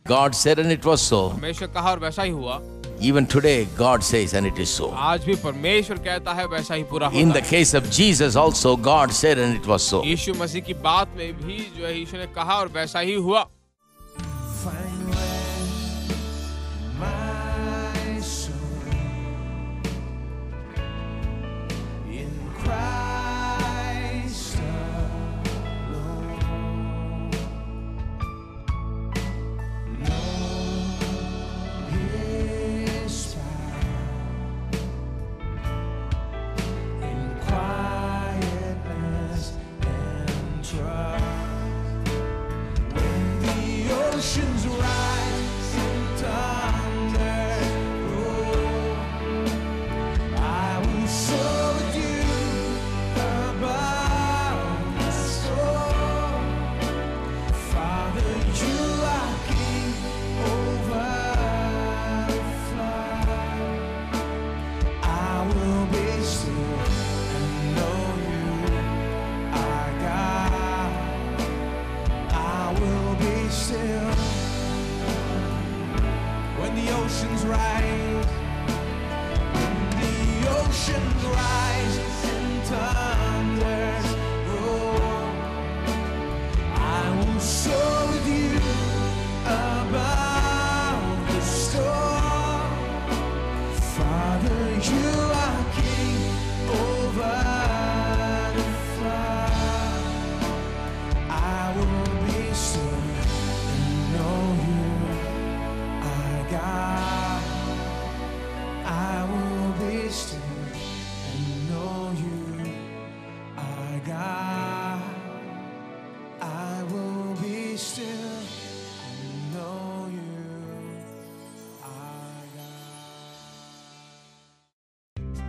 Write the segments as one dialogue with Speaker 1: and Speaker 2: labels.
Speaker 1: God said and it was so.
Speaker 2: परमेश्वर कहा और वैसा ही हुआ।
Speaker 1: Even today, God says and it is so.
Speaker 2: आज भी परमेश्वर कहता है वैसा ही पूरा होता
Speaker 1: In
Speaker 2: है।
Speaker 1: the case of Jesus also, God said and it was so.
Speaker 2: यीशु मसीह की बात में भी जो है यीशु ने कहा और वैसा ही हुआ।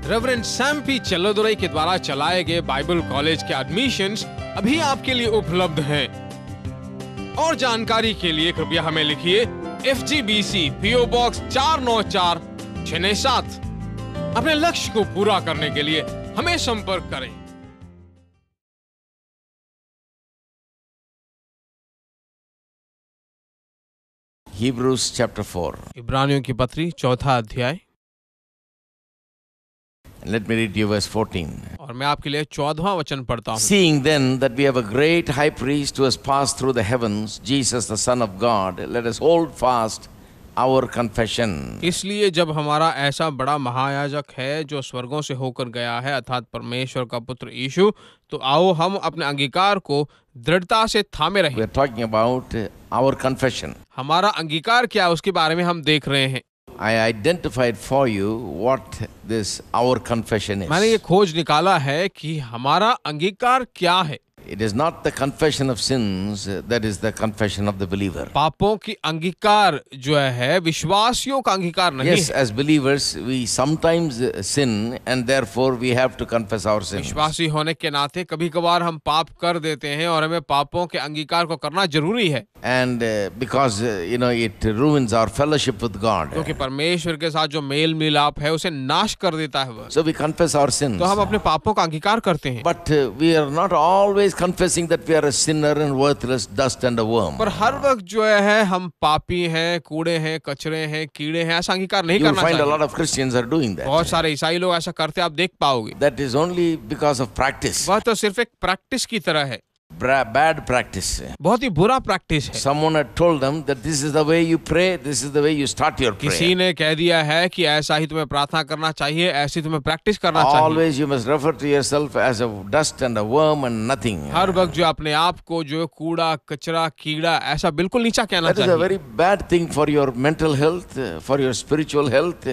Speaker 2: रेवरेंड सैम पी चल्लोदुरई के द्वारा चलाए गए बाइबल कॉलेज के एडमिशंस अभी आपके लिए उपलब्ध हैं। और जानकारी के लिए कृपया हमें लिखिए FGBC PO Box 494-697। अपने लक्ष्य को पूरा करने के लिए हमें संपर्क करें।
Speaker 1: Hebrews chapter 4.
Speaker 2: इब्रानियों की पत्री 4 अध्याय।
Speaker 1: Let me read you verse 14.
Speaker 2: और मैं आपके लिए 14वां वचन पढ़ता हूँ।
Speaker 1: Seeing then that we have a great high priest who has passed through the heavens, Jesus the Son of God, let us hold fast our confession.
Speaker 2: इसलिए जब हमारा ऐसा बड़ा महायाजक है जो स्वर्गों से होकर गया है अर्थात परमेश्वर का पुत्र यीशु, तो आओ हम अपने अंगीकार को दृढ़ता से थामे रहें।
Speaker 1: We are talking about our confession.
Speaker 2: हमारा अंगीकार क्या है उसके बारे में हम देख रहे हैं।
Speaker 1: I identified for you what this our confession is.
Speaker 2: मैंने ये खोज निकाला है कि हमारा अंगीकार क्या है।
Speaker 1: It is not the confession of sins, that is the confession of the believer.
Speaker 2: पापों की अंगीकार जो है विश्वासियों का अंगीकार नहीं
Speaker 1: Yes,
Speaker 2: है।
Speaker 1: as believers we sometimes sin and therefore we have to confess our sins.
Speaker 2: विश्वासी होने के नाते कभी कभार हम पाप कर देते हैं और हमें पापों के अंगीकार को करना जरूरी है।
Speaker 1: And because it ruins our fellowship with God.
Speaker 2: क्योंकि परमेश्वर के साथ जो मेल मिलाप है उसे नाश कर देता है वह।
Speaker 1: So we confess our sins.
Speaker 2: तो हम अपने पापों का अंगीकार करते हैं।
Speaker 1: But we are not always confessing that we are a sinner and worthless dust and a worm.
Speaker 2: पर हर वक्त जो है हम पापी हैं, कूड़े हैं, कचरे हैं, कीड़े हैं, ऐसा अंगीकार नहीं
Speaker 1: You will
Speaker 2: करना
Speaker 1: find a
Speaker 2: चाहिए।
Speaker 1: lot of Christians are doing that.
Speaker 2: बहुत सारे ईसाई लोग ऐसा करते आप देख पाओगे।
Speaker 1: That is only because of practice.
Speaker 2: वह तो सिर्फ एक प्रैक्टिस की तरह है,
Speaker 1: Bad practice.
Speaker 2: बहुत ही बुरा प्रैक्टिस है।
Speaker 1: Someone had told them that this is the way you pray, this is the way you start your
Speaker 2: किसी
Speaker 1: prayer.
Speaker 2: ने कह दिया है कि ऐसा ही तुम्हें प्रार्थना करना चाहिए, ऐसी तुम्हें प्रैक्टिस करना चाहिए।
Speaker 1: Always you must refer to yourself as a dust and a worm and nothing.
Speaker 2: हर वक्त जो अपने आप को जो कूड़ा, कचरा, कीड़ा ऐसा बिल्कुल नीचा कहना
Speaker 1: That is a
Speaker 2: चाहिए।
Speaker 1: very bad thing for your mental health, for your spiritual health,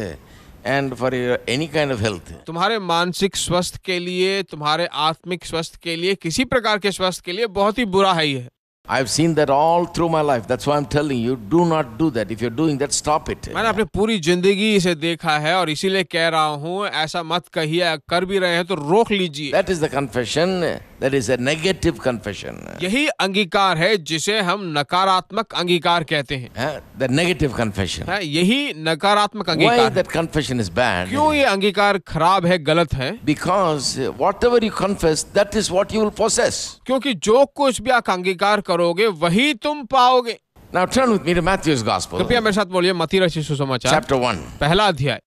Speaker 1: and for your any kind of health.
Speaker 2: तुम्हारे मानसिक स्वास्थ्य के लिए, तुम्हारे आत्मिक स्वास्थ्य के लिए, किसी प्रकार के स्वास्थ्य के लिए बहुत ही बुरा है ये।
Speaker 1: I've seen that all through my life. That's why I'm telling you, do not do that. If you're doing that, stop it.
Speaker 2: मैंने अपनी पूरी जिंदगी इसे देखा है और इसीलिए कह रहा हूँ ऐसा मत कहिए, कर भी रहे हैं तो रोक लीजिए।
Speaker 1: That is the confession. That is a negative confession.
Speaker 2: यही अंगीकार है जिसे हम नकारात्मक अंगीकार कहते हैं।
Speaker 1: The negative confession.
Speaker 2: यही नकारात्मक
Speaker 1: Why
Speaker 2: अंगीकार।
Speaker 1: that confession is bad?
Speaker 2: क्यों ये अंगीकार खराब है, गलत है?
Speaker 1: Because whatever you confess, that is what you will possess.
Speaker 2: क्योंकि जो कुछ भी आप अंगीकार करोगे वही तुम पाओगे।
Speaker 1: Now turn with me to Matthew's Gospel,
Speaker 2: कृपया मेरे साथ बोलिए मत्ती रचित सुसमाचार
Speaker 1: chapter 1.
Speaker 2: पहला अध्याय।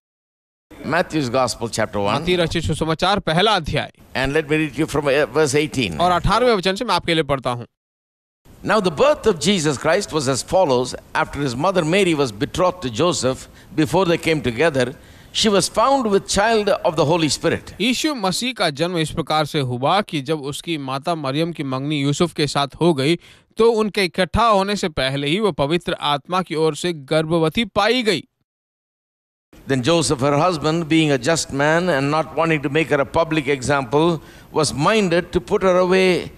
Speaker 1: Matthew's Gospel, chapter 1.
Speaker 2: मत्ती रचित सुसमाचार पहला अध्याय
Speaker 1: And let me read to you from verse 18.
Speaker 2: और 18वें वचन से मैं आपके लिए पढ़ता हूँ।
Speaker 1: Now the birth of Jesus Christ was as follows. After his mother Mary was betrothed to Joseph, before they came together, she was found with child of the Holy Spirit.
Speaker 2: यीशु मसीह का जन्म इस प्रकार से हुआ कि जब उसकी माता मरियम की मंगनी यूसुफ के साथ हो गई तो उनके इकट्ठा होने से पहले ही वो पवित्र आत्मा की ओर से गर्भवती पाई गई।
Speaker 1: Then Joseph, her husband, being a just man and not wanting to make her a public example, was minded to put her away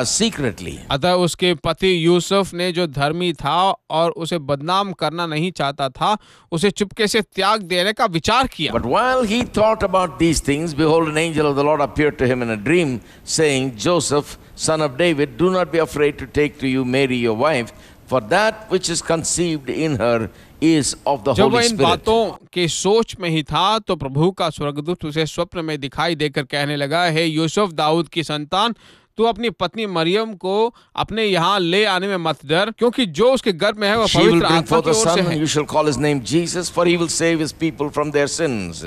Speaker 1: secretly.
Speaker 2: अतः उसके पति यूसुफ ने जो धर्मी था और उसे बदनाम करना नहीं चाहता था, उसे चुपके से त्याग देने का विचार किया।
Speaker 1: But while he thought about these things, behold, an angel of the Lord appeared to him in a dream, saying, Joseph, son of David, do not be afraid to take to you Mary your wife, for that which is conceived in her is of the
Speaker 2: जब
Speaker 1: Holy
Speaker 2: वह इन
Speaker 1: Spirit.
Speaker 2: बातों के सोच में ही था तो प्रभु का स्वर्गदूत उसे स्वप्न में दिखाई देकर कहने लगा, हे यूसुफ, दाऊद की संतान, तू अपनी पत्नी मरियम को अपने यहाँ ले आने में मत डर, क्योंकि जो उसके गर्भ में है वह
Speaker 1: She will
Speaker 2: पवित्र
Speaker 1: bring
Speaker 2: आत्मा
Speaker 1: forth
Speaker 2: की
Speaker 1: a
Speaker 2: ओर से
Speaker 1: son,
Speaker 2: है।
Speaker 1: and you shall call his name Jesus, for he will save his people from their sins.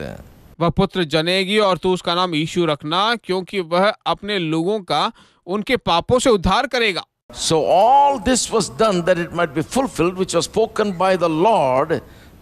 Speaker 2: वह पुत्र जनेगी और तू उसका नाम यीशु रखना, क्योंकि वह अपने लोगों का उनके पापों से उद्धार करेगा।
Speaker 1: So all this was done that it might be fulfilled, which was spoken by the Lord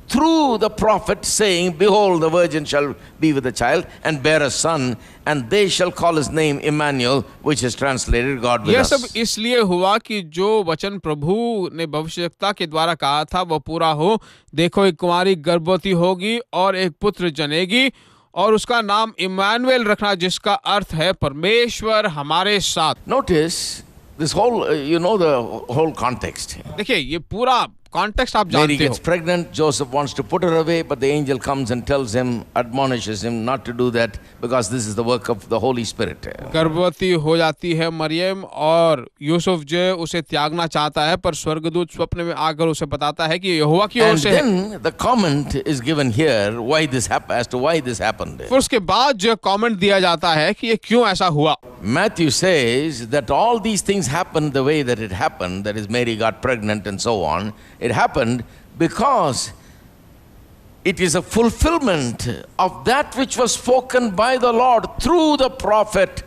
Speaker 1: through the prophet, saying, Behold, the virgin shall be with a child and bear a son, and they shall call his name Emmanuel, which is translated God with
Speaker 2: यह
Speaker 1: us.
Speaker 2: सब इसलिए हुआ कि जो वचन प्रभु ने भविष्यवक्ता के द्वारा कहा था वह पूरा हो। देखो, एक कुंवारी गर्भवती होगी और एक पुत्र जनेगी और उसका नाम इम्मानुएल रखना, जिसका अर्थ है परमेश्वर हमारे साथ।
Speaker 1: Notice this whole, you know the whole context.
Speaker 2: देखिए, ये पूरा कॉन्टेक्स्ट आप
Speaker 1: Mary
Speaker 2: जानते हो।
Speaker 1: gets pregnant, Joseph wants to put her away, but the angel comes and tells him, admonishes him not to do that, because this is the work of the Holy Spirit.
Speaker 2: गर्भवती हो जाती है मरियम और यूसुफ जो है उसे त्यागना चाहता है, पर स्वर्गदूत स्वप्न में आकर उसे बताता है कि यहोवा की ओर
Speaker 1: And
Speaker 2: से है।
Speaker 1: then the comment is given here why this happened, as to why this happened.
Speaker 2: फिर उसके बाद जो कमेंट दिया जाता है कि ये क्यों ऐसा हुआ।
Speaker 1: Matthew says that all these things happened the way that it happened, that is, Mary got pregnant and so on. It happened because it is a fulfillment of that which was spoken by the Lord through the prophet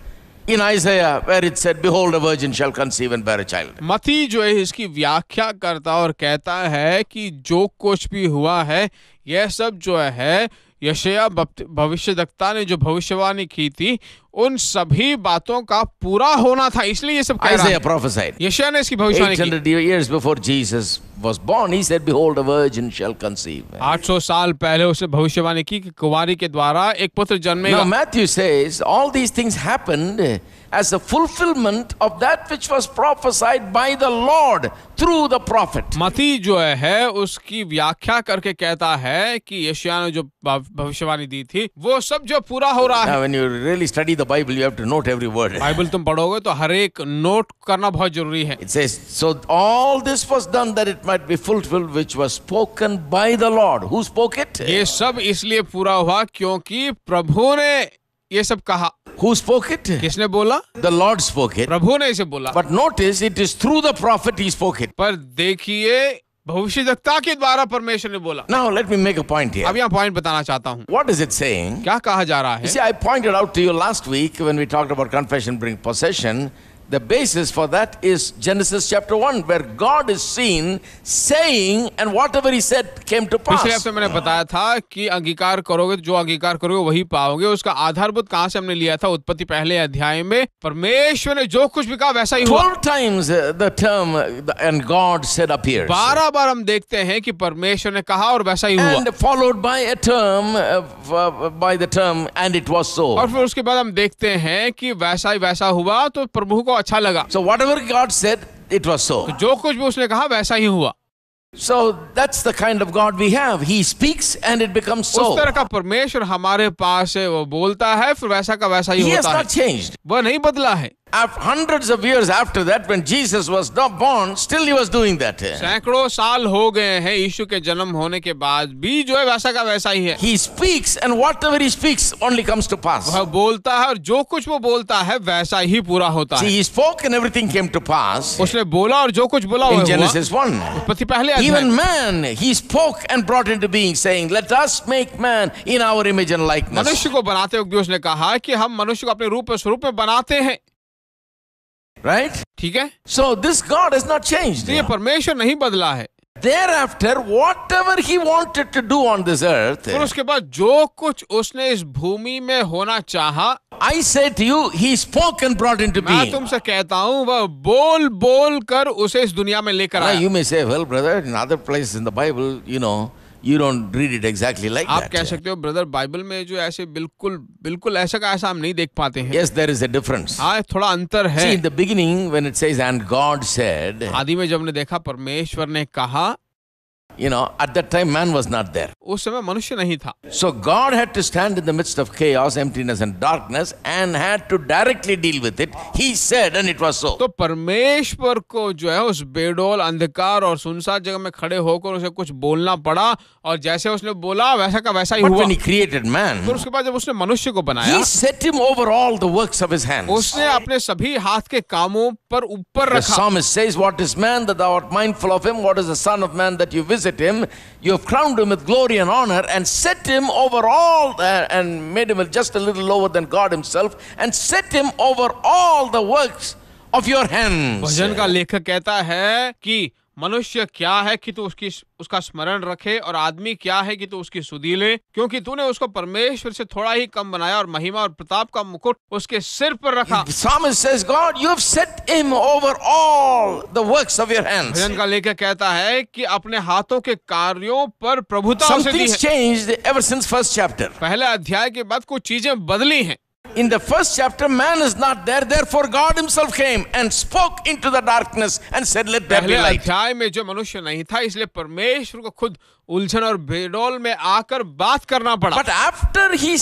Speaker 1: in Isaiah, where it said, Behold, a virgin shall conceive and bear a child.
Speaker 2: मती जो है इसकी व्याख्या करता और कहता है कि जो कुछ भी हुआ है यह सब जो है यशायाह भविष्यद्वक्ता ने जो भविष्यवाणी की थी उन सभी बातों का पूरा होना था, इसलिए ये सब कह रहा
Speaker 1: Isaiah
Speaker 2: है।
Speaker 1: prophesied.
Speaker 2: यशायाह ने इसकी भविष्यवाणी की।
Speaker 1: 800 years before Jesus was born, he said, Behold, a virgin shall conceive.
Speaker 2: 800 साल पहले उसने भविष्यवाणी की कि कुंवारी के द्वारा एक पुत्र जन्मेगा।
Speaker 1: Now Matthew says all these things happened as a fulfillment of that which was prophesied by the Lord through the prophet.
Speaker 2: मती जो है उसकी व्याख्या करके कहता है कि यशायाह ने जो भविष्यवाणी दी थी वो सब जो पूरा हो रहा है।
Speaker 1: Now when you really study the Bible, you have to note every word.
Speaker 2: Bible तुम पढ़ोगे तो हर एक नोट करना बहुत जरूरी है।
Speaker 1: It says, so all this was done that it might be fulfilled which was spoken by the Lord. Who spoke it?
Speaker 2: ये सब इसलिए पूरा हुआ क्योंकि प्रभु ने ये सब कहा।
Speaker 1: Who spoke it?
Speaker 2: किसने बोला?
Speaker 1: The Lord spoke it.
Speaker 2: प्रभु ने इसे बोला।
Speaker 1: But notice it is through the prophet he spoke it.
Speaker 2: पर देखिए भविष्यद्वक्ता के द्वारा परमेश्वर ने बोला।
Speaker 1: Now let me make a point here.
Speaker 2: अब यहाँ पॉइंट बताना चाहता हूँ।
Speaker 1: What is it saying?
Speaker 2: क्या कहा जा रहा
Speaker 1: You
Speaker 2: है?
Speaker 1: see, I pointed out to you last week when we talked about confession bring possession. The basis for that is Genesis chapter 1, where God is seen saying, and whatever he said came to
Speaker 2: पिछले
Speaker 1: pass.
Speaker 2: हफ्ते मैंने बताया था कि अंगीकार करोगे, जो अंगीकार करोगे वही पाओगे। उसका आधारभूत कहाँ से हमने लिया था? उत्पत्ति पहले अध्याय में परमेश्वर ने जो कुछ भी कहा वैसा ही हुआ।
Speaker 1: 12 times the term and God said appears.
Speaker 2: 12 बार हम देखते हैं कि परमेश्वर ने कहा और वैसा ही हुआ।
Speaker 1: And followed by a term, by the term, and it was so.
Speaker 2: और फिर उसके बाद हम देखते हैं कि वैसा ही वैसा हुआ तो प्रभु को अच्छा लगा।
Speaker 1: So whatever God said, it was so.
Speaker 2: जो कुछ भी उसने कहा वैसा ही हुआ।
Speaker 1: So that's the kind of God we have. He speaks and it becomes
Speaker 2: उस
Speaker 1: so.
Speaker 2: तरह का परमेश्वर हमारे पास है, वो बोलता है फिर वैसा का वैसा ही
Speaker 1: He has
Speaker 2: होता है।
Speaker 1: not changed.
Speaker 2: वह नहीं बदला है।
Speaker 1: hundreds of years after that, when Jesus was not born, still he was doing that.
Speaker 2: सैकड़ों साल हो गए हैं यीशु के जन्म होने के बाद भी जो है वैसा का वैसा ही है.
Speaker 1: He speaks, and whatever he speaks only comes to pass.
Speaker 2: वह बोलता है और जो कुछ वो बोलता है वैसा ही पूरा होता है.
Speaker 1: See, he spoke and everything came to pass.
Speaker 2: उसने बोला और जो कुछ बोला
Speaker 1: In Genesis 1.
Speaker 2: उत्पत्ति पहले अध्याय.
Speaker 1: Even man, he spoke and brought into being, saying, "Let us make man in our image and likeness."
Speaker 2: मनुष्य को बनाते वक्त भी उसने कहा कि हम मनुष्य को अपने रूप और स्वरूप में बनाते हैं.
Speaker 1: Right?
Speaker 2: ठीक है.
Speaker 1: So this God has not changed.
Speaker 2: तो ये परमेश्वर नहीं बदला है.
Speaker 1: Thereafter, whatever he wanted to do on this earth,
Speaker 2: और उसके बाद जो कुछ उसने इस भूमि में होना चाहा,
Speaker 1: I say to you, he spoke and brought into
Speaker 2: मैं
Speaker 1: being.
Speaker 2: तुमसे कहता हूँ वह बोल बोल कर उसे इस दुनिया में लेकर
Speaker 1: Now
Speaker 2: आया.
Speaker 1: you may say, well, brother, in other places in the Bible, you don't read it exactly like
Speaker 2: आप
Speaker 1: that.
Speaker 2: कह सकते हो ब्रदर बाइबल में जो ऐसे बिल्कुल ऐसा का ऐसा हम नहीं देख पाते हैं.
Speaker 1: Yes, there is a difference.
Speaker 2: हाँ, थोड़ा अंतर है.
Speaker 1: See, in the beginning, when it says, and God said,
Speaker 2: आदि में जब हमने देखा परमेश्वर ने कहा,
Speaker 1: at that time man was not there.
Speaker 2: उस समय मनुष्य नहीं था.
Speaker 1: So God had to stand in the midst of chaos, emptiness and darkness and had to directly deal with it. He said and it was so.
Speaker 2: तो परमेश्वर को जो है उस बेडोल अंधकार और सुनसान जगह में खड़े होकर उसे कुछ बोलना पड़ा और जैसे उसने बोला वैसा का वैसा ही
Speaker 1: But
Speaker 2: हुआ.
Speaker 1: when he created man,
Speaker 2: तो उसके बाद जब उसने मनुष्य को बनाया,
Speaker 1: he set him over all the works of his hands.
Speaker 2: उसने अपने सभी हाथ के कामों पर ऊपर
Speaker 1: The
Speaker 2: रखा.
Speaker 1: psalmist says, what is man that thou art mindful of him? What is the son of man that you visit him? You have crowned him with glory and honor and set him over all and made him just a little lower than God himself and set him over all the works of your hands.
Speaker 2: भजन का लेखक कहता है कि मनुष्य क्या है कि तू उसका स्मरण रखे और आदमी क्या है कि तू उसकी सुधि ले, क्योंकि तूने उसको परमेश्वर से थोड़ा ही कम बनाया और महिमा और प्रताप का मुकुट उसके सिर पर रखा.
Speaker 1: The psalmist says, God, you have set him over all the works of your hands.
Speaker 2: भजन का लेखक कहता है कि अपने हाथों के कार्यों पर प्रभुता उसे दी
Speaker 1: Something's
Speaker 2: है.
Speaker 1: changed ever since first chapter.
Speaker 2: पहले अध्याय के बाद कुछ चीजें बदली हैं.
Speaker 1: In the first chapter, man is not there. Therefore, God himself came and spoke into the darkness and said, let there be
Speaker 2: पहले
Speaker 1: light.
Speaker 2: अध्याय में जो मनुष्य नहीं था इसलिए परमेश्वर को खुद उलझन और बेडोल में आकर बात करना पड़ा.
Speaker 1: But after he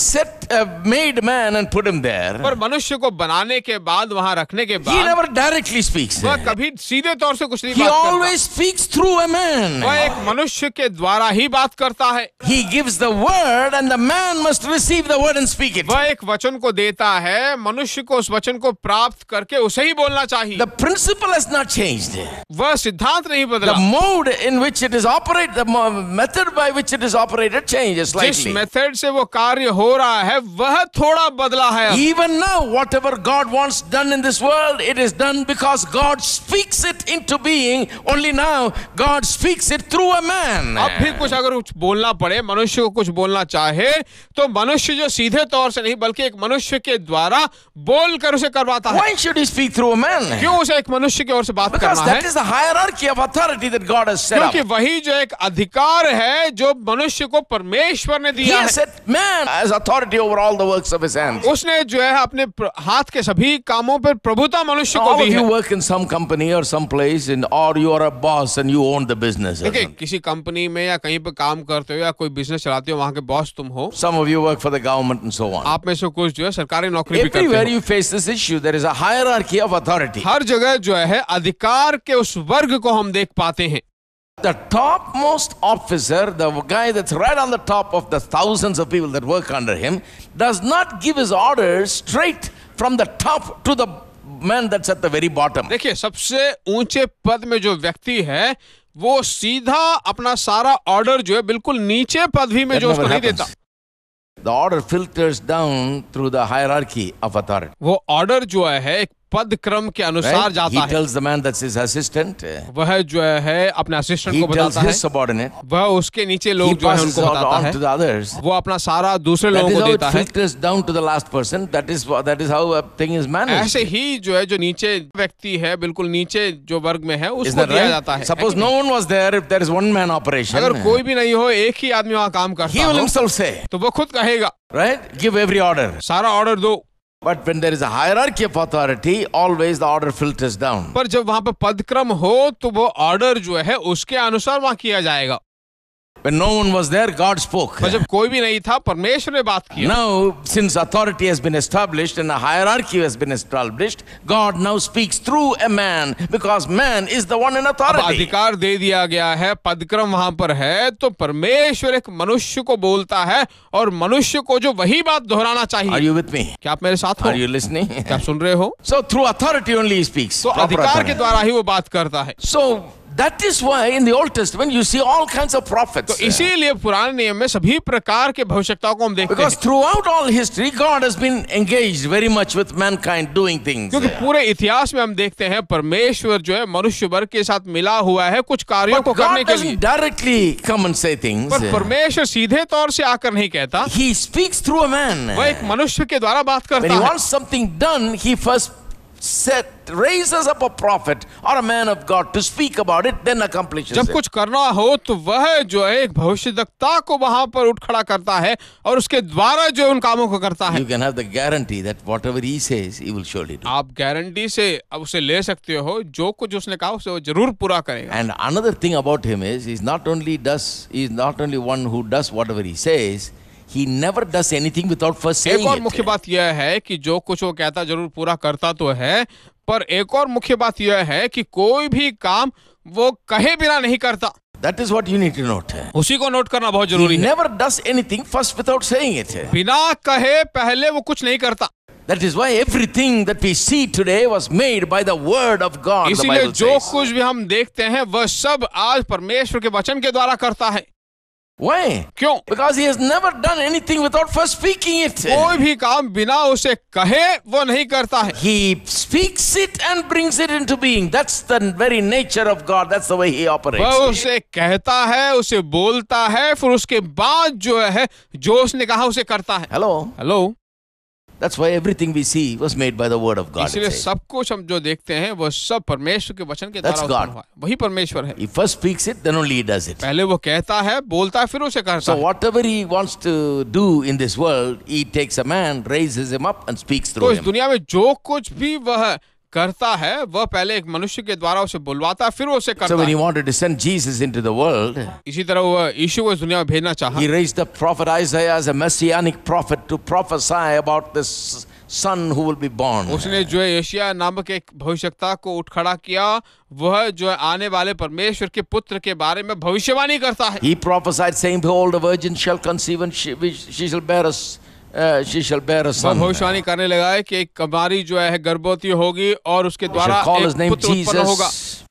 Speaker 1: made man and put him there,
Speaker 2: पर मनुष्य को बनाने के बाद वहां रखने के
Speaker 1: he
Speaker 2: बाद
Speaker 1: never directly speaks.
Speaker 2: वह कभी सीधे तौर से कुछ नहीं
Speaker 1: He
Speaker 2: बात करता.
Speaker 1: always speaks through a man.
Speaker 2: वह एक मनुष्य के द्वारा ही बात करता है.
Speaker 1: He gives the word and the man must receive the word and speak it.
Speaker 2: वह एक वचन को देता है, मनुष्य को उस वचन को प्राप्त करके उसे ही बोलना चाहिए.
Speaker 1: The principle has not changed.
Speaker 2: वह सिद्धांत नहीं
Speaker 1: The
Speaker 2: बदला.
Speaker 1: mode in which it is operated, the method by which it is operated changes
Speaker 2: जिस
Speaker 1: slightly.
Speaker 2: मेथड से वो कार्य हो रहा है वह थोड़ा बदला है.
Speaker 1: Even now, whatever God wants done in this world, it is done because God speaks it into being. Only now, God speaks it through a man.
Speaker 2: अब भी कुछ अगर कुछ बोलना पड़े, मनुष्य को कुछ बोलना चाहे, तो मनुष्य जो सीधे तौर से नहीं बल्कि एक मनुष्य के द्वारा बोल कर उसे करवाता है.
Speaker 1: Why should he speak through a man?
Speaker 2: क्यों उसे एक मनुष्य की ओर से बात
Speaker 1: Because
Speaker 2: करना है?
Speaker 1: that is the hierarchy of authority that God has set up.
Speaker 2: क्योंकि वही जो एक अधिकार है जो मनुष्य को परमेश्वर ने
Speaker 1: He
Speaker 2: दिया
Speaker 1: has
Speaker 2: है.
Speaker 1: set man as authority over all the works of his hands.
Speaker 2: उसने जो है अपने हाथ के सभी कामों पर प्रभुता मनुष्य को
Speaker 1: All
Speaker 2: दी
Speaker 1: of you
Speaker 2: है.
Speaker 1: work in some company or some place, or you are a boss and you own the business.
Speaker 2: देखिए, किसी कंपनी में या कहीं पे काम करते हो या कोई बिजनेस चलाते हो, वहाँ के बॉस तुम हो.
Speaker 1: Some of you work for the government and so on.
Speaker 2: आप में से कुछ जो है सरकारी नौकरी भी करते
Speaker 1: Everywhere
Speaker 2: हो.
Speaker 1: you face this issue, there is a hierarchy of authority.
Speaker 2: हर जगह जो है अधिकार के उस वर्ग को हम देख पाते हैं.
Speaker 1: The topmost officer, the guy that's right on the top of the thousands of people that work under him, does not give his orders straight from the top to the man that's at the very bottom.
Speaker 2: देखिए, सबसे ऊंचे पद में जो व्यक्ति है वो सीधा अपना सारा ऑर्डर जो है बिल्कुल नीचे पदवी में
Speaker 1: That
Speaker 2: जो उसको
Speaker 1: never
Speaker 2: नहीं
Speaker 1: happens.
Speaker 2: देता.
Speaker 1: The order filters down through the hierarchy of authority.
Speaker 2: वो ऑर्डर जो है एक पद क्रम के अनुसार
Speaker 1: Right?
Speaker 2: जाता
Speaker 1: He
Speaker 2: है.
Speaker 1: tells the man that's his assistant.
Speaker 2: वह जो है अपने असिस्टेंट
Speaker 1: He
Speaker 2: को
Speaker 1: tells
Speaker 2: बताता
Speaker 1: his
Speaker 2: है.
Speaker 1: subordinate.
Speaker 2: वह उसके नीचे
Speaker 1: He
Speaker 2: लोग जो है
Speaker 1: passes
Speaker 2: उनको
Speaker 1: it
Speaker 2: बताता
Speaker 1: on
Speaker 2: है.
Speaker 1: to the others.
Speaker 2: वो अपना सारा दूसरे
Speaker 1: That
Speaker 2: लोगों
Speaker 1: is
Speaker 2: को
Speaker 1: how it
Speaker 2: देता है.
Speaker 1: filters down to the last person. That is how a thing is managed.
Speaker 2: ऐसे ही जो है जो नीचे व्यक्ति है बिल्कुल नीचे जो वर्ग में है
Speaker 1: Isn't
Speaker 2: उसको
Speaker 1: that
Speaker 2: दिया
Speaker 1: right?
Speaker 2: जाता है.
Speaker 1: Suppose no one was there, if there is one man operation,
Speaker 2: अगर कोई भी नहीं हो, एक ही आदमी वहाँ काम
Speaker 1: he
Speaker 2: करता
Speaker 1: will
Speaker 2: हो,
Speaker 1: himself say,
Speaker 2: तो वो खुद कहेगा,
Speaker 1: right? Give every order.
Speaker 2: सारा ऑर्डर दो.
Speaker 1: But when there is a hierarchy of authority, always the order filters down.
Speaker 2: पर जब वहां पर पदक्रम हो तो वो ऑर्डर जो है उसके अनुसार वहां किया जाएगा.
Speaker 1: When no one was there, God spoke.
Speaker 2: पर जब कोई भी नहीं था, परमेश्वर ने बात की।
Speaker 1: Now, since authority has been established and a hierarchy has been established, God now speaks through a man because man is the one in
Speaker 2: अब
Speaker 1: authority.
Speaker 2: अधिकार दे दिया गया है, पदक्रम वहां पर है, तो परमेश्वर एक मनुष्य को बोलता है और मनुष्य को जो वही बात दोहराना
Speaker 1: Are
Speaker 2: चाहिए।
Speaker 1: you with me?
Speaker 2: क्या आप मेरे साथ हो?
Speaker 1: Are you listening?
Speaker 2: क्या आप सुन रहे हो?
Speaker 1: So through authority only he speaks.
Speaker 2: तो
Speaker 1: Proper
Speaker 2: अधिकार के
Speaker 1: authority.
Speaker 2: द्वारा ही वो बात करता है।
Speaker 1: So that is why in the Old Testament you see all kinds of
Speaker 2: तो
Speaker 1: prophets.
Speaker 2: इसीलिए पुराने नियम में सभी प्रकार के भविष्यवक्ताओं को हम देखते
Speaker 1: Because
Speaker 2: हैं,
Speaker 1: throughout all history, God has been engaged very much with mankind doing things.
Speaker 2: क्योंकि पूरे इतिहास में हम देखते हैं परमेश्वर जो है मनुष्य वर्ग के साथ मिला हुआ है कुछ कार्यों
Speaker 1: But
Speaker 2: को करने
Speaker 1: God
Speaker 2: के लिए।
Speaker 1: doesn't directly come and say things.
Speaker 2: पर परमेश्वर सीधे तौर से आकर नहीं कहता,
Speaker 1: He speaks through a man.
Speaker 2: वह एक मनुष्य के द्वारा बात
Speaker 1: When
Speaker 2: करता
Speaker 1: he
Speaker 2: है।
Speaker 1: wants something done, he first raises up a prophet or a man of God to speak about it, then accomplishes
Speaker 2: जब
Speaker 1: it.
Speaker 2: कुछ करना हो तो वह जो है एक भविष्यवक्ता को वहां पर उठ खड़ा करता है और उसके द्वारा जो उन कामों को करता है।
Speaker 1: You can have the guarantee that whatever he says, he will surely do.
Speaker 2: आप गारंटी से अब उसे ले सकते हो, जो कुछ उसने कहा उसे वो जरूर पूरा करेगा।
Speaker 1: And another thing about him is, he's not only one who does whatever he says, he never does anything without first saying
Speaker 2: एक और मुख्य
Speaker 1: it.
Speaker 2: बात यह है कि जो कुछ वो कहता जरूर पूरा करता तो है, पर एक और मुख्य बात यह है कि कोई भी काम वो कहे बिना नहीं करता।
Speaker 1: That is what you need to note.
Speaker 2: उसी को नोट करना बहुत जरूरी
Speaker 1: He
Speaker 2: है।
Speaker 1: never does anything first without saying it.
Speaker 2: बिना कहे पहले वो कुछ नहीं करता।
Speaker 1: That is why everything that we see today was made by the word of God. The
Speaker 2: इसीलिए
Speaker 1: Bible
Speaker 2: जो
Speaker 1: says.
Speaker 2: कुछ भी हम देखते हैं वह सब आज परमेश्वर के वचन के द्वारा करता है।
Speaker 1: Why?
Speaker 2: क्यों?
Speaker 1: Because he has never done anything without first speaking it.
Speaker 2: कोई भी काम बिना उसे कहे वो नहीं करता है।
Speaker 1: He speaks it and brings it into being. That's the very nature of God. That's the way he operates.
Speaker 2: वह उसे कहता है, उसे बोलता है, फिर उसके बाद जो है जो उसने कहा उसे करता है।
Speaker 1: Hello?
Speaker 2: Hello,
Speaker 1: That's why everything we see was made by the word of God.
Speaker 2: इसलिए
Speaker 1: it says.
Speaker 2: सब कुछ हम जो देखते हैं वो सब परमेश्वर के वचन के द्वारा
Speaker 1: That's
Speaker 2: उत्पन्न
Speaker 1: God.
Speaker 2: हुआ है। वही परमेश्वर है।
Speaker 1: He first speaks it, then only he does it.
Speaker 2: पहले वो कहता है, बोलता है, फिर उसे करता
Speaker 1: So
Speaker 2: है।
Speaker 1: whatever he wants to do in this world, he takes a man, raises him up and speaks
Speaker 2: तो
Speaker 1: through
Speaker 2: इस
Speaker 1: him.
Speaker 2: दुनिया में जो कुछ भी वह करता है वह पहले एक मनुष्य के द्वारा उसे बुलवाता है, फिर वो उसे
Speaker 1: So
Speaker 2: करता
Speaker 1: when he
Speaker 2: है।
Speaker 1: wanted to send Jesus into the world,
Speaker 2: इसी तरह वह यीशु को इस दुनिया में भेजना चाहा।
Speaker 1: he raised up prophet Isaiah as a messianic prophet to prophesy about this son who will be born.
Speaker 2: उसने जो है यशायाह नामक एक भविष्यवक्ता को उठ खड़ा किया, वह जो है आने वाले परमेश्वर के पुत्र के बारे में भविष्यवाणी करता है।
Speaker 1: He prophesied saying, behold, a virgin shall conceive and she shall bear a
Speaker 2: वह
Speaker 1: son.
Speaker 2: भविष्यवाणी करने लगा है कि एक कुमारी जो है गर्भवती होगी और उसके द्वारा
Speaker 1: Shall call his
Speaker 2: एक
Speaker 1: name
Speaker 2: पुत्र उत्पन्न होगा,
Speaker 1: Jesus.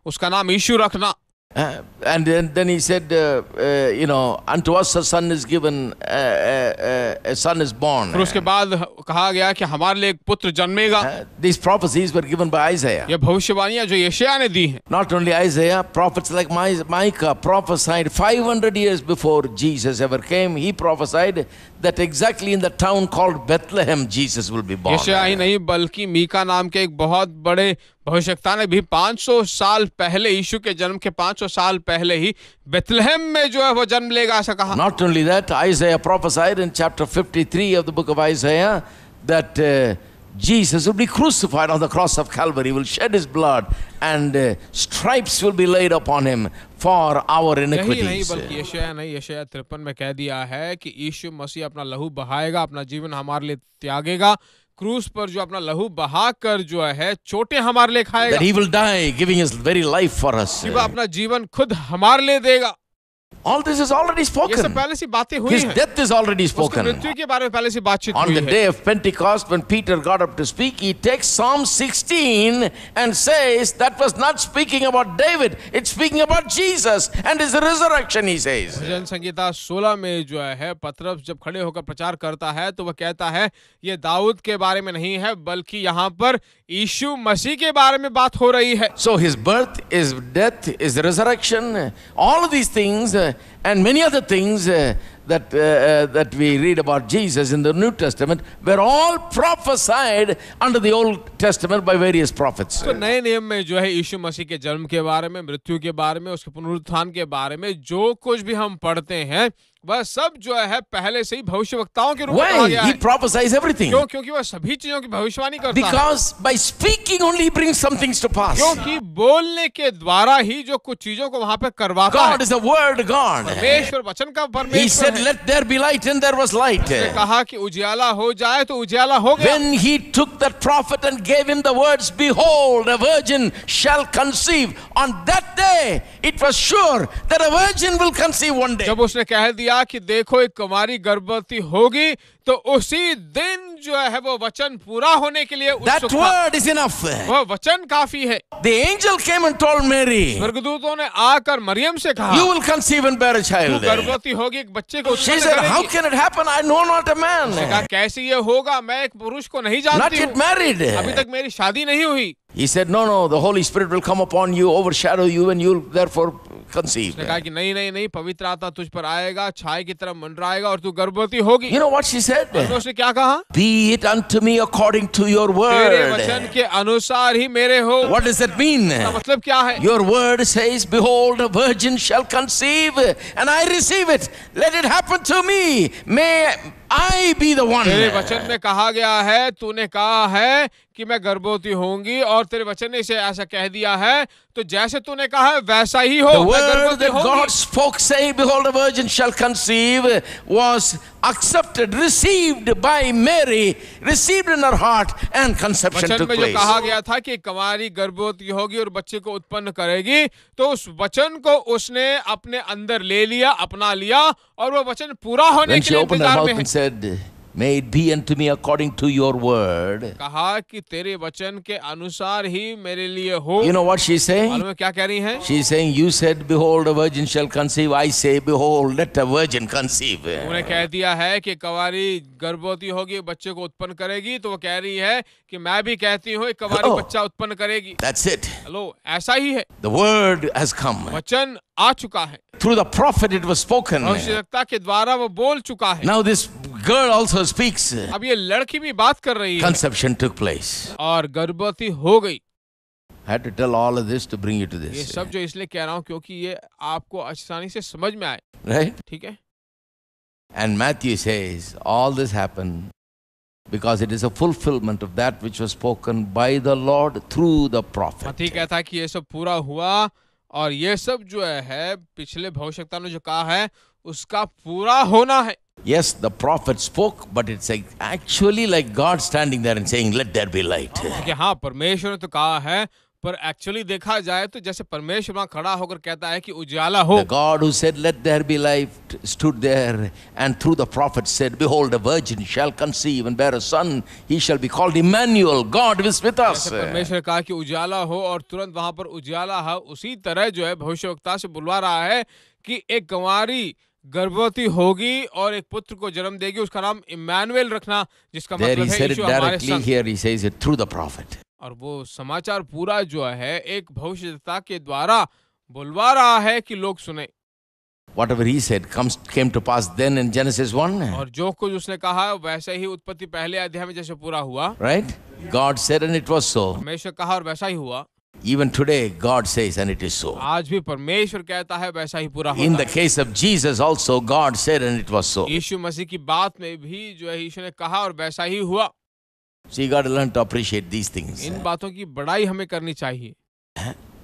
Speaker 2: उसका नाम यीशु रखना।
Speaker 1: And then he said, unto us a son is given, a son is born.
Speaker 2: फिर उसके बाद कहा गया कि हमारे लिए एक पुत्र जन्मेगा।
Speaker 1: These prophecies were given by Isaiah.
Speaker 2: ये भविष्यवाणियां जो यशायाह ने दी हैं।
Speaker 1: Not only Isaiah, prophets like Micah prophesied 500 years before Jesus ever came. He prophesied that exactly in the town called Bethlehem, Jesus will be born.
Speaker 2: यशायाह ही नहीं बल्कि मीका नाम के एक बहुत बड़े भविष्यवक्ता ने भी 500 साल पहले, यीशु के जन्म के 500 साल पहले ही बेथलेहम में जो है वो जन्म लेगा ऐसा कहा।
Speaker 1: Not only that, Isaiah prophesied in chapter 53 of the book of Isaiah that Jesus will be crucified on the cross of Calvary, will shed his blood, and stripes will be laid upon him for our
Speaker 2: यही नहीं
Speaker 1: iniquities.
Speaker 2: बल्कि यशायाह 53 में कह दिया है कि यीशु मसीह अपना लहू बहाएगा, अपना जीवन हमारे लिए त्यागेगा, क्रूस पर जो अपना लहू बहाकर जो है चोटें हमारे लिए खाएगा,
Speaker 1: That he will die, giving his very life for us.
Speaker 2: कि वह अपना जीवन खुद हमारे लिए देगा।
Speaker 1: All this is already
Speaker 2: ये सब
Speaker 1: spoken.
Speaker 2: पहले से बातें हुई
Speaker 1: His
Speaker 2: हैं।
Speaker 1: death is already
Speaker 2: उसकी
Speaker 1: spoken.
Speaker 2: मृत्यु के बारे में पहले से बातचीत
Speaker 1: On
Speaker 2: हुई
Speaker 1: the
Speaker 2: है।
Speaker 1: day of Pentecost, when Peter got up to speak, he takes Psalm 16 and says that was not speaking about David, it's speaking about Jesus and his resurrection, he says.
Speaker 2: भजन संगीता 16 में जो है पतरस जब खड़े होकर प्रचार करता है तो वह कहता है ये दाऊद के बारे में नहीं है बल्कि यहाँ पर यीशु मसीह के बारे में बात हो रही है।
Speaker 1: So his birth, his death, his resurrection, all of these things and many other things that we read about Jesus in the New Testament were all prophesied under the Old Testament by various prophets.
Speaker 2: तो नए नियम में जो है यीशु मसीह के जन्म के बारे में, मृत्यु के बारे में, उसके पुनरुत्थान के बारे में जो कुछ भी हम पढ़ते हैं वह सब जो है पहले से ही भविष्यवक्ताओं के रूप में कहा
Speaker 1: Why?
Speaker 2: गया
Speaker 1: He
Speaker 2: है।
Speaker 1: prophesies everything.
Speaker 2: क्यों? क्योंकि वह सभी चीजों की भविष्यवाणी करता है।
Speaker 1: Because by speaking only he brings some things to pass.
Speaker 2: क्योंकि बोलने के द्वारा ही जो कुछ चीजों को वहां पे करवाता है।
Speaker 1: God is a word God.
Speaker 2: परमेश्वर वचन का
Speaker 1: He
Speaker 2: परमेश्वर
Speaker 1: said,
Speaker 2: है।
Speaker 1: let there be light, and there was light.
Speaker 2: उसने कहा कि उजियाला हो जाए तो उजियाला हो गया।
Speaker 1: When he took that prophet and gave him the words, behold, a virgin shall conceive. On that day, it was sure that a virgin will conceive one day.
Speaker 2: जब उसने कह दिया कि देखो एक कुमारी गर्भवती होगी, तो उसी दिन जो है वो वचन पूरा होने के लिए
Speaker 1: That
Speaker 2: उत्सुक था।
Speaker 1: word is enough.
Speaker 2: वह वचन काफी है।
Speaker 1: The angel came and told Mary,
Speaker 2: स्वर्गदूतों ने आकर मरियम से कहा,
Speaker 1: you will conceive and bear a
Speaker 2: तू
Speaker 1: child.
Speaker 2: गर्भवती होगी, एक बच्चे को
Speaker 1: She
Speaker 2: उत्पन्न
Speaker 1: said, how
Speaker 2: करेगी।
Speaker 1: can it happen? I know not a
Speaker 2: उसने
Speaker 1: man.
Speaker 2: कहा कैसे ये होगा, मैं एक पुरुष को नहीं
Speaker 1: Not
Speaker 2: जानती
Speaker 1: yet
Speaker 2: हूँ,
Speaker 1: married.
Speaker 2: अभी तक मेरी शादी नहीं हुई।
Speaker 1: He said, no, the Holy Spirit will come upon you, overshadow you, and you'll therefore conceive.
Speaker 2: उसने कहा कि नहीं, पवित्र आत्मा तुझ पर आएगा, छाए की तरह मंडराएगा और तू गर्भवती होगी।
Speaker 1: You know what she said?
Speaker 2: तो उसने क्या कहा?
Speaker 1: Be it unto me according to your
Speaker 2: तेरे
Speaker 1: word.
Speaker 2: वचन के अनुसार ही मेरे हो।
Speaker 1: What does that mean?
Speaker 2: इसका मतलब क्या है?
Speaker 1: Your word says, behold, a virgin shall conceive, and I receive it. Let it happen to me. May I be the one.
Speaker 2: तेरे वचन में कहा गया है, तूने कहा है कि मैं गर्भवती होंगी, और तेरे वचन ने इसे ऐसा कह दिया है, तो जैसे तूने कहा है वैसा ही हो।
Speaker 1: The
Speaker 2: मैं
Speaker 1: word
Speaker 2: गर्भवती
Speaker 1: that God
Speaker 2: होंगी।
Speaker 1: spoke, saying, behold, a virgin shall conceive, was accepted, received by Mary, received in her heart, and conception
Speaker 2: वचन
Speaker 1: took
Speaker 2: में जो
Speaker 1: place.
Speaker 2: कहा गया था कि कुमारी गर्भवती होगी और बच्चे को उत्पन्न करेगी, तो उस वचन को उसने अपने अंदर ले लिया, अपना लिया, और वो वचन पूरा होने
Speaker 1: When
Speaker 2: के
Speaker 1: she
Speaker 2: लिए
Speaker 1: opened her
Speaker 2: इंतजार
Speaker 1: mouth
Speaker 2: में है।
Speaker 1: and said, may it be unto me according to your word.
Speaker 2: कहा कि तेरे वचन के अनुसार ही मेरे लिए हो।
Speaker 1: You know what she's saying?
Speaker 2: मालूम है क्या कह रही हैं?
Speaker 1: She's saying, you said, behold, a virgin shall conceive. I say, behold, let a virgin conceive.
Speaker 2: उन्हें कह दिया है कि कुंवारी गर्भवती होगी, बच्चे को उत्पन्न करेगी, तो वो कह रही है कि मैं भी कहती हूँ एक कुंवारी
Speaker 1: Oh.
Speaker 2: बच्चा उत्पन्न करेगी।
Speaker 1: That's it.
Speaker 2: हेलो, ऐसा ही है।
Speaker 1: The word has come.
Speaker 2: वचन आ चुका है,
Speaker 1: Through the prophet it was spoken.
Speaker 2: भविष्यवक्ता के द्वारा वो बोल चुका है।
Speaker 1: Now this girl also speaks.
Speaker 2: अब ये लड़की भी बात कर रही है,
Speaker 1: Conception took place.
Speaker 2: और गर्भवती हो गई।
Speaker 1: I had to tell all of this to bring you to
Speaker 2: ये
Speaker 1: this.
Speaker 2: सब जो इसलिए कह रहा हूँ क्योंकि ये आपको आसानी से समझ में आए।
Speaker 1: Right?
Speaker 2: ठीक है?
Speaker 1: And Matthew says, all this happened because it is a fulfillment of that which was spoken by the Lord through the prophet.
Speaker 2: मत्ती कहता है कि ये सब पूरा हुआ, और ये सब जो है पिछले भविष्यवक्ता ने जो कहा है उसका पूरा होना है।
Speaker 1: Yes, the prophet spoke, but it's like actually like God standing there and saying, let there be light.
Speaker 2: कि हाँ, परमेश्वर ने तो कहा है, पर एक्चुअली देखा जाए तो जैसे परमेश्वर वहां खड़ा होकर कहता है कि उजाला हो।
Speaker 1: The God who said, let there be light, stood there and through the prophet said, behold, a virgin shall conceive and bear a son. He shall be called Emmanuel. God is with us.
Speaker 2: जैसे परमेश्वर ने कहा कि उजाला हो और तुरंत वहां पर उजाला है, उसी तरह जो है भविष्यवक्ता से बुलवा रहा है कि एक कुंवारी गर्भवती होगी और एक पुत्र को जन्म देगी, उसका नाम इम्मानुएल रखना, जिसका
Speaker 1: There
Speaker 2: मतलब
Speaker 1: he
Speaker 2: है
Speaker 1: said it
Speaker 2: यीशु हमारे
Speaker 1: directly.
Speaker 2: संग।
Speaker 1: Here he says it through the prophet.
Speaker 2: और वो समाचार पूरा जो है एक भविष्यवक्ता के द्वारा बुलवा रहा है कि लोग सुने।
Speaker 1: Whatever he said came to pass then in Genesis 1.
Speaker 2: और जो कुछ उसने कहा वैसे ही उत्पत्ति पहले अध्याय में जैसे पूरा हुआ,
Speaker 1: Right? God said and it was so.
Speaker 2: परमेश्वर कहा और वैसा ही हुआ।
Speaker 1: Even today, God says and it is so.
Speaker 2: आज भी परमेश्वर कहता है वैसा ही पूरा
Speaker 1: In
Speaker 2: होता
Speaker 1: the
Speaker 2: है।
Speaker 1: case of Jesus also, God said and it was so.
Speaker 2: यीशु मसीह की बात में भी जो है यीशु ने कहा और वैसा ही हुआ।
Speaker 1: So you got to learn to appreciate these things.
Speaker 2: इन बातों की बड़ाई हमें करनी चाहिए।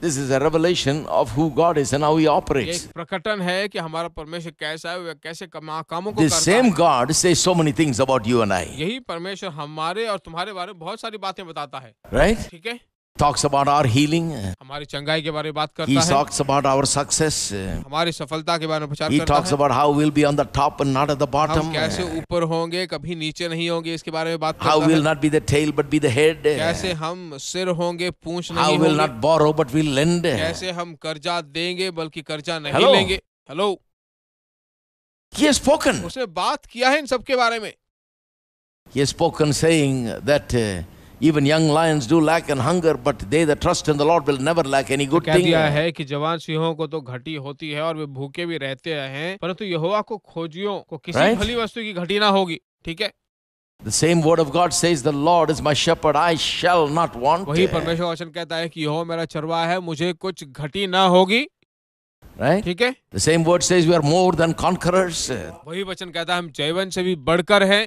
Speaker 1: This is a revelation of who God is and how He
Speaker 2: ये
Speaker 1: operates.
Speaker 2: एक प्रकटन है कि हमारा परमेश्वर कैसा है, वह कैसे कामों को
Speaker 1: This
Speaker 2: करता
Speaker 1: same
Speaker 2: है।
Speaker 1: God says so many things about you and I.
Speaker 2: यही परमेश्वर हमारे और तुम्हारे बारे में बहुत सारी बातें बताता है।
Speaker 1: Right?
Speaker 2: ठीक है?
Speaker 1: Talks about our healing.
Speaker 2: हमारी चंगाई के बारे में बात
Speaker 1: He
Speaker 2: करता है,
Speaker 1: talks about our success.
Speaker 2: हमारी सफलता के बारे में प्रचार
Speaker 1: He
Speaker 2: करता
Speaker 1: talks
Speaker 2: है,
Speaker 1: about how we'll be on the top and not at the
Speaker 2: हम
Speaker 1: bottom.
Speaker 2: कैसे ऊपर होंगे कभी नीचे नहीं होंगे इसके बारे में बात
Speaker 1: How
Speaker 2: करता
Speaker 1: we'll
Speaker 2: है,
Speaker 1: not be the tail but be the head.
Speaker 2: कैसे हम सिर होंगे पूंछ
Speaker 1: How
Speaker 2: नहीं
Speaker 1: we'll
Speaker 2: होंगे,
Speaker 1: not borrow but we'll lend.
Speaker 2: कैसे हम कर्जा देंगे बल्कि कर्जा नहीं
Speaker 1: Hello?
Speaker 2: लेंगे। Hello,
Speaker 1: He has spoken.
Speaker 2: उसने बात किया है इन सब के बारे में।
Speaker 1: He has spoken saying that even young lions do lack and hunger, but they that trust in the Lord will never lack any good
Speaker 2: कह
Speaker 1: thing.
Speaker 2: दिया है कि जवान सिंहों को तो घटी होती है और वे भूखे भी रहते हैं, परंतु यहोवा को खोजियों को किसी
Speaker 1: Right?
Speaker 2: भली वस्तु की घटी ना होगी। ठीक है?
Speaker 1: The same word of God says, the Lord is my shepherd, I shall not want.
Speaker 2: वही परमेश्वर का वचन कहता है कि यहोवा मेरा चरवाहा है, मुझे कुछ घटी ना होगी।
Speaker 1: Right?
Speaker 2: ठीक है?
Speaker 1: The same word says we are more than conquerors.
Speaker 2: वही वचन कहता है हम जयवंत से भी बढ़कर हैं।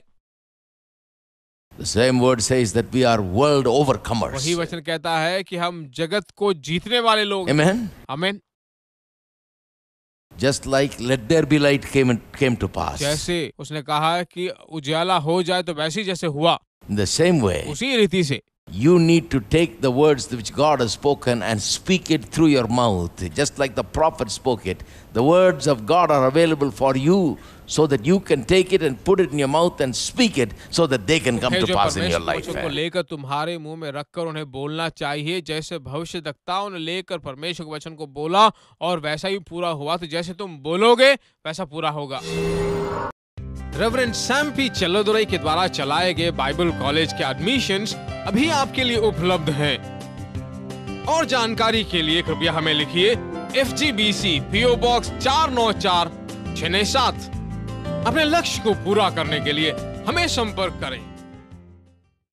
Speaker 1: The same word says that we are world overcomers.
Speaker 2: वही वचन कहता है कि हम जगत को जीतने वाले लोग हैं।
Speaker 1: Amen?
Speaker 2: आमीन।
Speaker 1: Just like let there be light came to pass.
Speaker 2: जैसे उसने कहा है कि उजाला हो जाए तो वैसे ही जैसे हुआ,
Speaker 1: In the same way,
Speaker 2: उसी रीति से
Speaker 1: you need to take the words which God has spoken and speak it through your mouth. Just like the prophet spoke it. The words of God are available for you so that you can take it and put it in your mouth and speak it so that they can come to pass in your life.
Speaker 2: को लेकर तुम्हारे मुंह में रखकर उन्हें बोलना चाहिए, जैसे भविष्यद्वक्ताओं ने लेकर परमेश्वर के वचन को बोला और वैसा ही पूरा हुआ। तो जैसे तुम बोलोगे वैसा पूरा होगा। रेवरेंड सैम पी चेल्लादुराई के द्वारा चलाए गए बाइबल कॉलेज के एडमिशंस अभी आपके लिए उपलब्ध हैं। और जानकारी के लिए कृपया हमें लिखिए FGBC PO Box 494 697। अपने लक्ष्य को पूरा करने के लिए हमें संपर्क करें।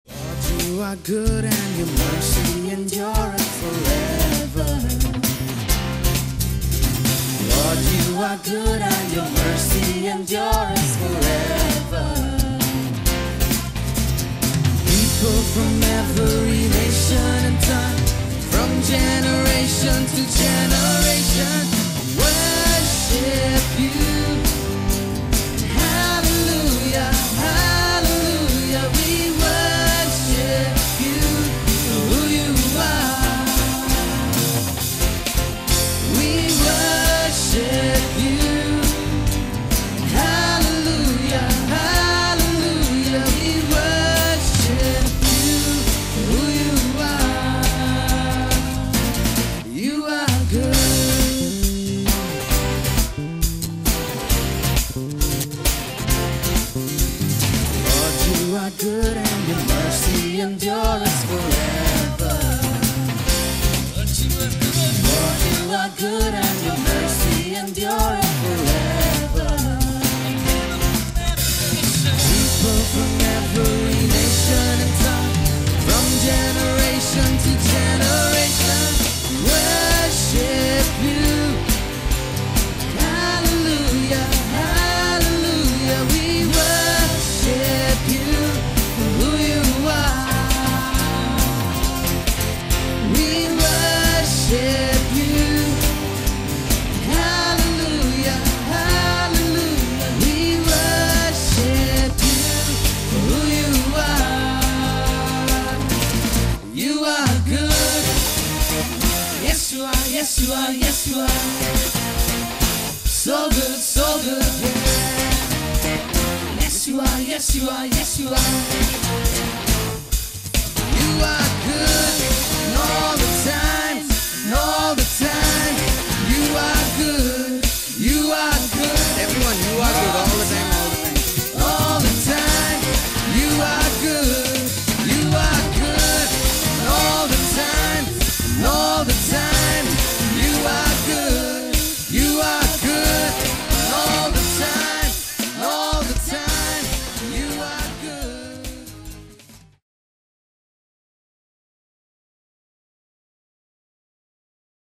Speaker 3: You are good and your mercy endureth forever. Lord, you are good and your mercy endureth forever. People from every nation and tongue, from generation to generation, worship you. Hallelujah, hallelujah, we worship you for who you are. We worship you. Hallelujah, hallelujah, we worship you for who you are. You are good. Lord, you are good and your mercy endures forever. Lord, you are good and your mercy endures forever. People from every nation and tongue, from generation to generation, worship you. Hallelujah, hallelujah, we worship you for who you are. We worship you. Hallelujah, hallelujah, we worship you for who you are. You are good. Yes, you are, yes, you are, yes, you are. So good, yeah. Yes, you are, yes, you are, yes, you are. You are